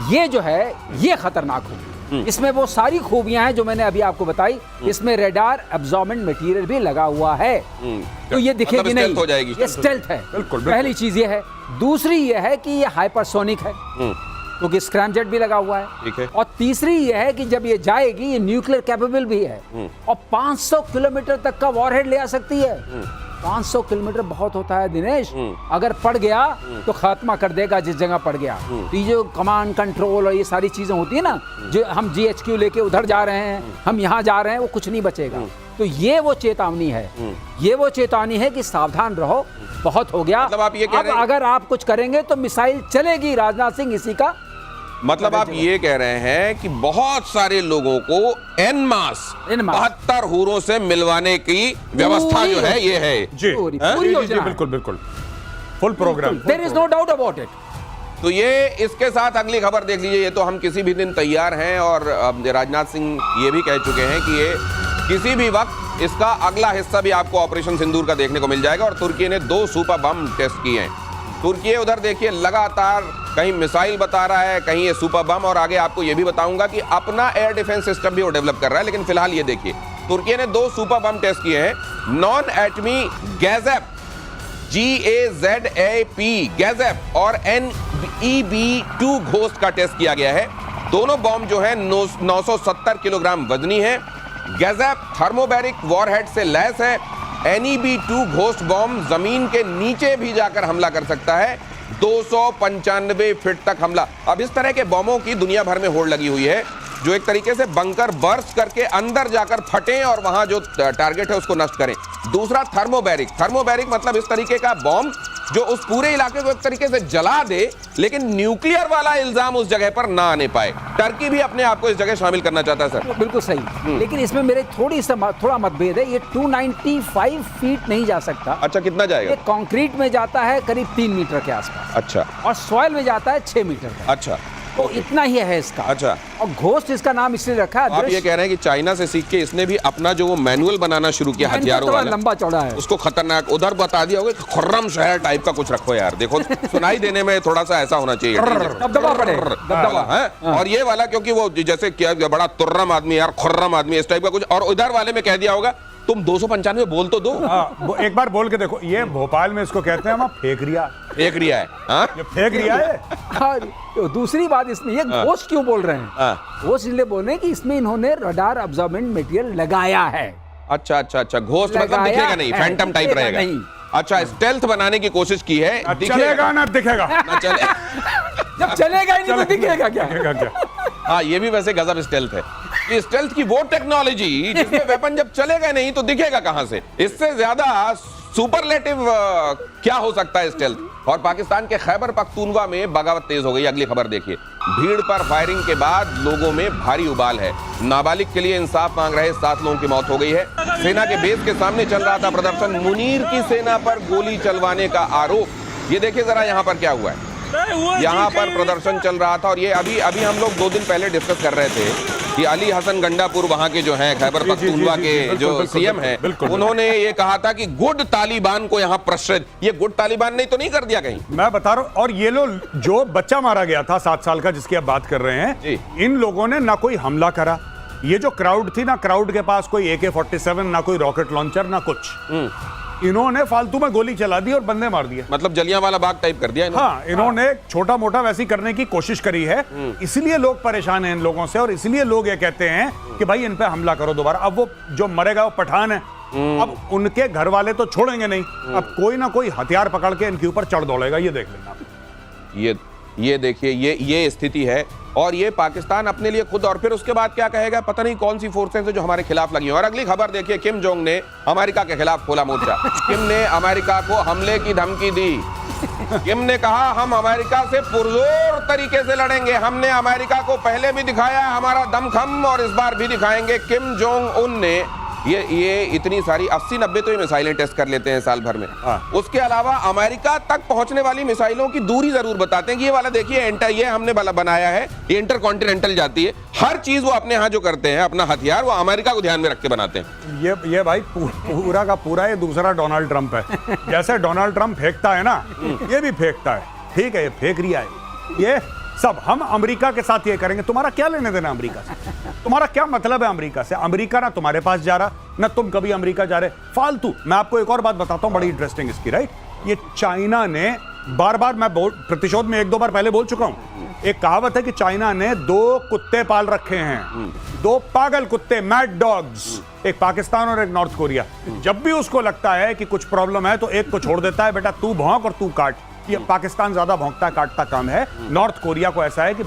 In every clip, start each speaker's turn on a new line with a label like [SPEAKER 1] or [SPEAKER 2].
[SPEAKER 1] ये जो है ये खतरनाक होगी। इसमें वो सारी खूबियां हैं जो मैंने अभी आपको बताई। इसमें रेडार एब्जॉर्बेंट मटेरियल भी लगा हुआ है, तो ये दिखेगी नहीं,
[SPEAKER 2] हो जाएगी,
[SPEAKER 1] ये स्टेल्थ है।
[SPEAKER 3] बिल्कुल।
[SPEAKER 1] पहली चीज ये है। दूसरी ये है कि ये हाइपरसोनिक है, क्योंकि स्क्रैमजेट भी लगा हुआ है।
[SPEAKER 2] ठीक है।
[SPEAKER 1] और तीसरी ये है कि जब ये जाएगी ये न्यूक्लियर कैपेबल भी है, और 500 किलोमीटर तक का वॉरहेड ले आ सकती है। 500 किलोमीटर बहुत होता है दिनेश। अगर पड़ गया तो खात्मा कर देगा जिस जगह पड़ गया। तो ये जो कमांड कंट्रोल और ये सारी चीजें होती है ना, जो हम GHQ लेके उधर जा रहे हैं, हम यहाँ जा रहे हैं, वो कुछ नहीं बचेगा। तो ये वो चेतावनी है, ये वो चेतावनी है कि सावधान रहो, बहुत हो गया।
[SPEAKER 2] मतलब आप ये कह रहे हैं,
[SPEAKER 1] अगर आप कुछ करेंगे तो मिसाइल चलेगी। राजनाथ सिंह इसी का
[SPEAKER 2] मतलब आप ये कह रहे हैं कि बहुत सारे लोगों को एन मास 72 हूरों से मिलवाने की व्यवस्था जो है ये है
[SPEAKER 3] जी,
[SPEAKER 1] पूरी योजना,
[SPEAKER 3] बिल्कुल बिल्कुल full programme,
[SPEAKER 1] there is no doubt about it.
[SPEAKER 2] तो ये इसके साथ अगली खबर देख लीजिए। ये तो हम किसी भी दिन तैयार हैं, और राजनाथ सिंह ये भी कह चुके हैं कि ये किसी भी वक्त इसका अगला हिस्सा भी आपको ऑपरेशन सिंदूर का देखने को मिल जाएगा। और तुर्की ने 2 सुपर बम टेस्ट किए हैं। तुर्की उधर देखिए लगातार कहीं मिसाइल बता रहा है, कहीं ये सुपर बम, और आगे आपको ये भी बताऊंगा कि अपना एयर डिफेंस सिस्टम भी वो डेवलप कर रहा है। लेकिन फिलहाल ये देखिए, तुर्की ने 2 सुपर बम टेस्ट किए हैं। नॉन एटमी गैजेप GAZAP गैजेप और NEB-2 घोस्ट का टेस्ट किया गया है। दोनों बम जो है 970 किलोग्राम वजनी है। गैजेप थर्मोबैरिक वॉरहेड से लैस है। NEB-2 घोस्ट बॉम्ब जमीन के नीचे भी जाकर हमला कर सकता है, 295 फीट तक हमला। अब इस तरह के बमों की दुनिया भर में होड़ लगी हुई है, जो एक तरीके से बंकर बर्स्ट करके अंदर जाकर फटें और वहां जो टारगेट है उसको नष्ट करें। दूसरा थर्मोबैरिक मतलब इस तरीके का बॉम्ब जो उस पूरे इलाके को एक तरीके से जला दे, लेकिन न्यूक्लियर वाला इल्जाम उस जगह पर ना आने पाए। टर्की भी अपने आप को इस जगह शामिल करना चाहता है सर।
[SPEAKER 1] बिल्कुल सही, लेकिन इसमें मेरे थोड़ा मतभेद है। ये 295 फीट नहीं जा सकता।
[SPEAKER 2] अच्छा, कितना जाएगा?
[SPEAKER 1] ये कंक्रीट में जाता है करीब 3 मीटर के आसपास।
[SPEAKER 2] अच्छा।
[SPEAKER 1] और सॉइल में जाता है 6 मीटर का।
[SPEAKER 2] अच्छा,
[SPEAKER 1] तो इतना ही है इसका।
[SPEAKER 2] अच्छा।
[SPEAKER 1] और घोस्ट इसका नाम इसलिए रखा है।
[SPEAKER 2] आप ये कह रहे हैं कि चाइना से सीख के इसने भी अपना जो वो मैनुअल बनाना शुरू किया हथियारों वाला,
[SPEAKER 1] लंबा चौड़ा है,
[SPEAKER 2] उसको खतरनाक उधर बता दिया होगा। खुर्रम शहर टाइप का कुछ रखो यार, देखो सुनाई देने में थोड़ा सा ऐसा होना चाहिए,
[SPEAKER 1] दबदबा पड़े, दबदबा
[SPEAKER 2] है। और ये वाला क्योंकि वो जैसे क्या बड़ा तुर्रम आदमी यार, खुर्रम आदमी, इस टाइप का कुछ। और उधर वाले में कह दिया होगा तुम 295 बोल तो दो।
[SPEAKER 3] एक बार बोल के देखो। ये भोपाल में इसको कहते हैं फेक रिया है।
[SPEAKER 2] हाँ?
[SPEAKER 3] ये फेक रिया है।
[SPEAKER 1] तो दूसरी बात इसमें, ये घोस्ट क्यों बोल रहे हैं? घोस्ट इसलिए बोल रहे हैं कि इसमें इन्होंने रडार एब्जॉर्बेंट मटेरियल लगाया है।
[SPEAKER 2] अच्छा, घोस्ट मतलब दिखेगा नहीं, फैंटम टाइप रहेगा नहीं। अच्छा, स्टेल्थ बनाने की कोशिश की है।
[SPEAKER 3] चलेगा ना दिखेगा
[SPEAKER 2] ना चले
[SPEAKER 1] जब चलेगा ही नहीं तो दिखेगा क्या?
[SPEAKER 2] हाँ, ये भी वैसे गजब स्टेल्थ है। ये स्टेल्थ की वो टेक्नोलॉजी जिसमें वेपन जब चलेगा नहीं तो दिखेगा कहां से। इससे ज्यादा सुपरलेटिव क्या हो सकता है स्टेल्थ। और पाकिस्तान के खैबर पख्तूनवा में बगावत तेज हो गई। अगली खबर देखिए। भीड़ पर फायरिंग के बाद लोगों में भारी उबाल है। नाबालिग के लिए इंसाफ मांग रहे 7 लोगों की मौत हो गई है। सेना के बेस के सामने चल रहा था प्रदर्शन। मुनीर की सेना पर गोली चलवाने का आरोप। ये देखिए जरा यहाँ पर क्या हुआ है। यहाँ पर प्रदर्शन चल रहा था, और ये अभी हम लोग 2 दिन पहले डिस्कस कर रहे थे कि अली हसन गंडापुर वहां के जो हैं खैबर पख्तूनवा के जो सीएम हैं, उन्होंने ये कहा था कि गुड तालिबान को यहाँ प्रश्रित। ये गुड तालिबान ने तो नहीं कर दिया कहीं,
[SPEAKER 3] मैं बता रहा हूँ। और ये लोग जो बच्चा मारा गया था 7 साल का, जिसकी आप बात कर रहे हैं, इन लोगों ने ना कोई हमला करा। ये जो क्राउड थी ना, क्राउड के पास कोई AK-47, ना कोई रॉकेट लॉन्चर, ना कुछ। इन्होंने फालतू में गोली चला दी और बंदे मार दिए।
[SPEAKER 2] मतलब जलियांवाला बाग टाइप कर दिया इन्होंने।
[SPEAKER 3] हाँ, इन्होंने छोटा मोटा वैसी करने की कोशिश करी है। इसलिए लोग परेशान हैं इन लोगों से, और इसलिए लोग ये कहते हैं कि भाई इन पे हमला करो दोबारा। अब वो जो मरेगा वो पठान है। अब उनके घर वाले तो छोड़ेंगे नहीं। अब कोई ना कोई हथियार पकड़ के इनके ऊपर चढ़ दौड़ेगा। ये देख लेना।
[SPEAKER 2] ये देखिए, ये स्थिति है। और ये पाकिस्तान अपने लिए खुद, और फिर उसके बाद क्या कहेगा, पता नहीं कौन सी फोर्सेस है जो हमारे खिलाफ लगी हैं। और अगली खबर देखिए, किम जोंग ने अमेरिका के खिलाफ खोला मोर्चा। किम ने अमेरिका को हमले की धमकी दी। किम ने कहा हम अमेरिका से पुरजोर तरीके से लड़ेंगे। हमने अमेरिका को पहले भी दिखाया है हमारा दमखम, और इस बार भी दिखाएंगे। किम जोंग उन ने ये इतनी सारी 80-90 तो ये मिसाइलें टेस्ट कर लेते हैं साल भर में। उसके अलावा अमेरिका तक पहुंचने वाली मिसाइलों की दूरी जरूर बताते हैं कि ये वाला देखिए ये हमने बनाया है, ये इंटरकॉन्टिनेंटल जाती है। हर चीज वो अपने यहाँ जो करते हैं, अपना हथियार वो अमेरिका को ध्यान में रख के बनाते हैं।
[SPEAKER 3] ये भाई पूरा का पूरा ये दूसरा डोनाल्ड ट्रंप है। जैसे डोनाल्ड ट्रंप फेंकता है ना, ये भी फेंकता है। ठीक है, ये फेंक रिया है। ये सब हम अमेरिका के साथ ये करेंगे। तुम्हारा क्या लेने देना अमेरिका से? तुम्हारा क्या मतलब है अमेरिका से? अमेरिका ना तुम्हारे पास जा रहा, ना तुम कभी अमेरिका जा रहे, फालतू। मैं आपको एक और बात बताता हूं बड़ी इंटरेस्टिंग इसकी, राइट? ये चाइना ने बार बार, मैं प्रतिशोध में 1-2 बार पहले बोल चुका हूं, एक कहावत है कि चाइना ने 2 कुत्ते पाल रखे हैं, 2 पागल कुत्ते, मैड डॉग्स, एक पाकिस्तान और एक नॉर्थ कोरिया। जब भी उसको लगता है कि कुछ प्रॉब्लम है तो एक को छोड़ देता है, बेटा तू भौंक और तू काट। ये पाकिस्तान ज्यादा भौंकता काटता कम है, नॉर्थ कोरिया को ऐसा है कि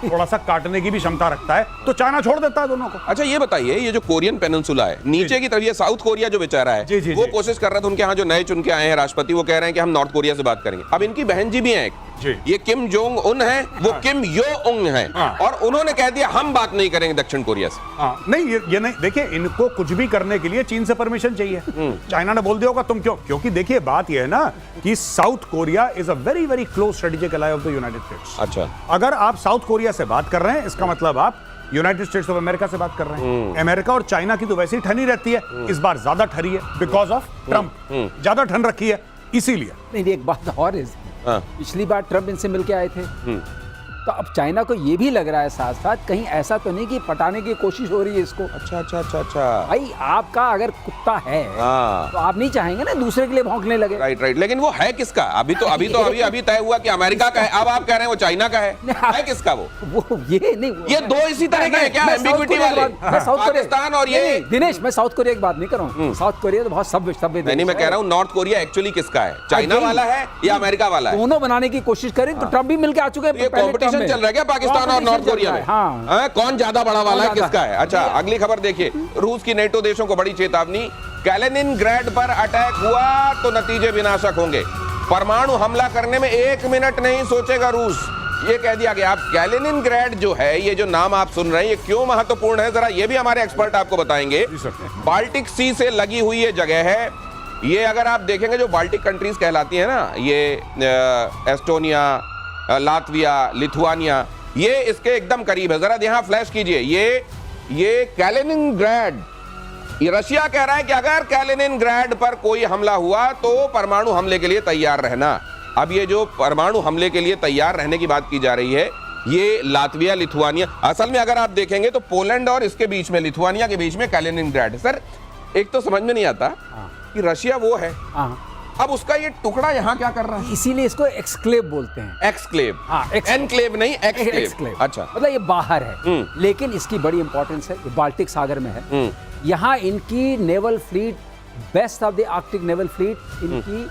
[SPEAKER 3] थोड़ा सा काटने की भी क्षमता रखता है, तो चाइना छोड़ देता है दोनों को।
[SPEAKER 2] अच्छा ये बताइए, ये जो कोरियन पेनिनसुला है नीचे की तरफ, ये साउथ कोरिया जो बेचारा है,
[SPEAKER 3] जी, जी,
[SPEAKER 2] वो
[SPEAKER 3] जी।
[SPEAKER 2] कोशिश कर रहा था, उनके यहाँ जो नए चुन के आए हैं राष्ट्रपति, वो कह रहे हैं कि हम नॉर्थ कोरिया से बात करेंगे। अब इनकी बहन जी भी हैं एक,
[SPEAKER 3] जी।
[SPEAKER 2] ये किम जोंग उन है, वो किम यो उंग है,
[SPEAKER 3] हाँ।
[SPEAKER 2] और उन्होंने कह दिया हम बात नहीं करेंगे दक्षिण कोरिया से।
[SPEAKER 3] हाँ, नहीं ये नहीं, देखिए इनको कुछ भी करने के लिए चीन से परमिशन चाहिए। चाइना ने बोल दिया होगा तुम क्यों, क्योंकि देखिए बात ये है ना कि South Korea is a very very close strategic ally of the United States.
[SPEAKER 2] अच्छा,
[SPEAKER 3] अगर आप साउथ कोरिया से बात कर रहे हैं, इसका मतलब आप यूनाइटेड स्टेट्स ऑफ अमेरिका से बात कर रहे हैं। अमेरिका और चाइना की तो वैसे ही ठनी रहती है, इस बार ज्यादा ठरी है बिकॉज ऑफ ट्रम्प, ज्यादा ठन रखी है इसीलिए।
[SPEAKER 1] नहीं, एक बात और है,
[SPEAKER 2] हाँ।
[SPEAKER 1] पिछली बार ट्रम्प इनसे मिलके आए थे, तो अब चाइना को ये भी लग रहा है साथ साथ कहीं ऐसा तो नहीं कि पटाने की कोशिश हो रही है इसको।
[SPEAKER 2] अच्छा अच्छा अच्छा अच्छा,
[SPEAKER 1] भाई आपका अगर कुत्ता है
[SPEAKER 2] हाँ।
[SPEAKER 1] तो आप नहीं चाहेंगे ना दूसरे के लिए भौंकने लगे।
[SPEAKER 2] राइट राइट, लेकिन वो है किसका? अभी तय हुआ कि अमेरिका का है, अब आप कह रहे हैं वो चाइना का है किसका वो
[SPEAKER 1] ये नहीं,
[SPEAKER 2] ये 2 इसी तरह के हैं क्या,
[SPEAKER 1] मैं साउथ
[SPEAKER 2] एम्बिग्विटी
[SPEAKER 1] कोरिया की
[SPEAKER 2] वाले?
[SPEAKER 1] बात- मैं साउथ कोरिया-
[SPEAKER 2] पाकिस्तान और ये
[SPEAKER 1] नहीं, दिनेश, मैं साउथ कोरिया की बात नहीं कर रहा हूँ। साउथ कोरिया तो बहुत सभ्य
[SPEAKER 2] नहीं, मैं कह रहा हूँ नॉर्थ कोरिया एक्चुअली किसका है, चाइना
[SPEAKER 1] यही-
[SPEAKER 2] वाला है या अमेरिका वाला है?
[SPEAKER 1] दोनों बनाने की कोशिश करें तो ट्रम्प भी मिलके आ चुके हैं।
[SPEAKER 2] ये
[SPEAKER 1] पहले
[SPEAKER 2] कंपटीशन
[SPEAKER 1] टर्म में।
[SPEAKER 2] चल रहा है क्या पाकिस्तान और नॉर्थ कोरिया में?
[SPEAKER 1] हाँ।
[SPEAKER 2] हाँ, कौन ज्यादा बड़ा वाला है,
[SPEAKER 1] कौन
[SPEAKER 2] किसका है? अच्छा, अगली खबर देखिए, रूस की नेटो देशों को बड़ी चेतावनी, कैलिनिनग्रैड पर अटैक हुआ तो नतीजे विनाशक होंगे, परमाणु हमला करने में 1 मिनट नहीं सोचेगा रूस, ये कह दिया गया। आप कैलिनिनग्रैड जो है, ये जो नाम आप सुन रहे हैं, ये क्यों महत्वपूर्ण है, जरा ये भी हमारे एक्सपर्ट आपको बताएंगे। बाल्टिक सी से लगी हुई ये जगह है, ये अगर आप देखेंगे जो बाल्टिक कंट्रीज कहलाती है ना, ये एस्टोनिया, लातविया, लिथुआनिया, ये इसके एकदम करीब है। जरा यहाँ फ्लैश कीजिए, ये कैलिनिनग्रैड, ये रशिया कह रहा है कि अगर कैलिनिनग्रैड पर कोई हमला हुआ तो परमाणु हमले के लिए तैयार रहना। अब ये जो परमाणु हमले के लिए तैयार रहने की बात की जा रही है, ये लातविया, लिथुआनिया, असल में अगर आप देखेंगे तो पोलैंड और इसके बीच में, लिथुआनिया के बीच में कैलिनिनग्रैड है। सर एक तो समझ में नहीं आता कि रशिया वो है,
[SPEAKER 1] हाँ।
[SPEAKER 2] अब उसका ये टुकड़ा यहाँ क्या कर रहा है?
[SPEAKER 1] इसीलिए इसको एक्सक्लेव बोलते हैं।
[SPEAKER 2] एक्सक्लेव,
[SPEAKER 1] हाँ,
[SPEAKER 2] एनक्लेव नहीं, एक्सक्लेव।
[SPEAKER 1] एक्सक्लेव।
[SPEAKER 2] अच्छा,
[SPEAKER 1] मतलब ये बाहर है, लेकिन इसकी बड़ी इंपॉर्टेंस है, ये बाल्टिक सागर में है। यहाँ इनकी naval fleet, best of the Arctic naval fleet इनकी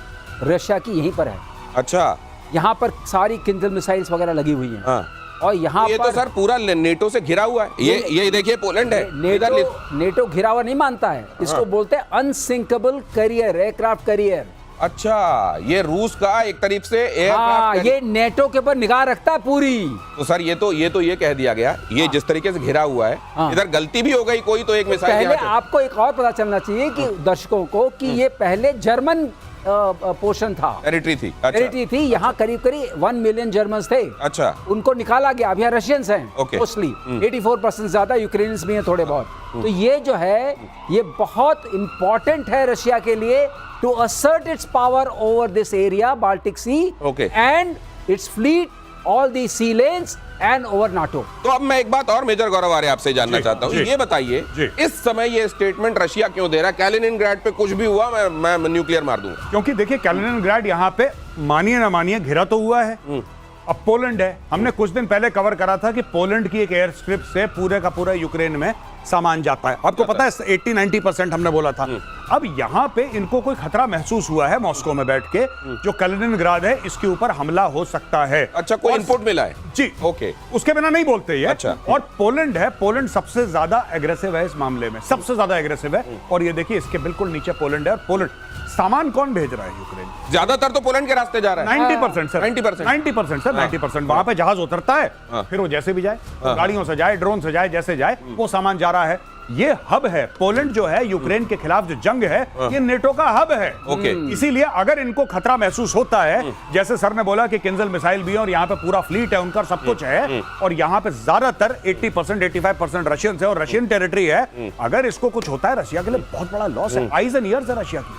[SPEAKER 1] रशिया की यहीं पर है।
[SPEAKER 2] अच्छा,
[SPEAKER 1] यहाँ पर सारी किंजल मिसाइल्स वगैरह लगी हुई हैं।
[SPEAKER 2] हाँ।
[SPEAKER 1] और यहाँ
[SPEAKER 2] ये
[SPEAKER 1] पर
[SPEAKER 2] तो सर पूरा नेटो से घिरा हुआ है। ये देखिए पोलैंड है, इधर
[SPEAKER 1] नेटो घिरा हुआ नहीं मानता है, इसको बोलते हैं अनसिंकेबल करियर, एयरक्राफ्ट करियर।
[SPEAKER 2] अच्छा, ये रूस का एक तरीके से
[SPEAKER 1] हाँ,
[SPEAKER 2] एयरक्राफ्ट,
[SPEAKER 1] ये नेटो के ऊपर निगाह रखता है पूरी।
[SPEAKER 2] तो सर ये कह दिया गया, ये जिस तरीके से घिरा हुआ है,
[SPEAKER 1] हाँ।
[SPEAKER 2] इधर गलती भी हो गई कोई तो एक मिसाइल
[SPEAKER 1] पहले
[SPEAKER 2] यहाँ
[SPEAKER 1] आपको एक और पता चलना चाहिए कि दर्शकों को कि ये पहले जर्मन पोर्शन था,
[SPEAKER 2] टेरिटरी थी। अच्छा,
[SPEAKER 1] टेरिटरी थी। यहाँ करीब करीब 1 मिलियन जर्मन्स थे,
[SPEAKER 2] अच्छा,
[SPEAKER 1] उनको निकाला गया। अभी यहाँ रशियंस हैं
[SPEAKER 2] Okay.
[SPEAKER 1] मोस्टली, 84% ज्यादा, यूक्रेनियंस भी हैं थोड़े बहुत। तो ये जो है ये बहुत इंपॉर्टेंट है रशिया के लिए to assert its power over this area, Baltic Sea,
[SPEAKER 2] Okay.
[SPEAKER 1] and its fleet, all the sea lanes and over NATO.
[SPEAKER 2] तो अब मैं एक बात और मेजर गौरव आर्य आपसे जानना
[SPEAKER 3] जी,
[SPEAKER 2] चाहता हूँ,
[SPEAKER 3] जी,
[SPEAKER 2] ये बताइए
[SPEAKER 3] जी।
[SPEAKER 2] इस समय ये स्टेटमेंट रशिया क्यों दे रहा है, कैलिनिनग्रैड पे कुछ भी हुआ मैं न्यूक्लियर मार दूंगा?
[SPEAKER 3] क्योंकि देखिए कैलिनिनग्रैड यहाँ पे मानिए ना मानिए घिरा तो हुआ है, अब पोलैंड है। हमने कुछ दिन पहले कवर करा था कि पोलैंड की एक एयर स्ट्रिप से पूरे का पूरा यूक्रेन में सामान जाता है, आपको पता है 80-90% हमने बोला था। अब यहाँ पे इनको कोई खतरा महसूस हुआ है मॉस्को में बैठ के, जो कैलिनिनग्राड है इसके ऊपर हमला हो सकता है।
[SPEAKER 2] अच्छा, कोई इनपुट मिला है?
[SPEAKER 3] जी,
[SPEAKER 2] ओके,
[SPEAKER 3] उसके बिना नहीं बोलते ये।
[SPEAKER 2] अच्छा।
[SPEAKER 3] और पोलैंड है, पोलैंड सबसे ज्यादा एग्रेसिव है इस मामले में, सबसे ज्यादा एग्रेसिव है। और ये देखिए इसके बिल्कुल नीचे पोलैंड है, और पोलैंड सामान कौन भेज रहा है यूक्रेन?
[SPEAKER 2] ज्यादातर तो पोलैंड के रास्ते जा रहा है।
[SPEAKER 3] 90% सर,
[SPEAKER 2] 90%?
[SPEAKER 3] 90% सर, 90%। वहां पे जहाज उतरता है, फिर वो जैसे भी जाए, गाड़ियों से जाए, ड्रोन से जाए, जैसे जाए वो सामान जा रहा है। ये हब है, पोलैंड जो है यूक्रेन के खिलाफ जो जंग है, ये नेटो का हब है।
[SPEAKER 2] ओके।
[SPEAKER 3] इसीलिए अगर इनको खतरा महसूस होता है, जैसे सर ने बोला कि किंजल मिसाइल भी है और यहाँ पे पूरा फ्लीट है उनका, सब कुछ है, और यहाँ पे ज्यादातर 80% 85% रशियन है और रशियन टेरिटरी है, अगर इसको कुछ होता है रशिया के लिए बहुत बड़ा लॉस है। आइज एंड ईयर्स है रशिया की।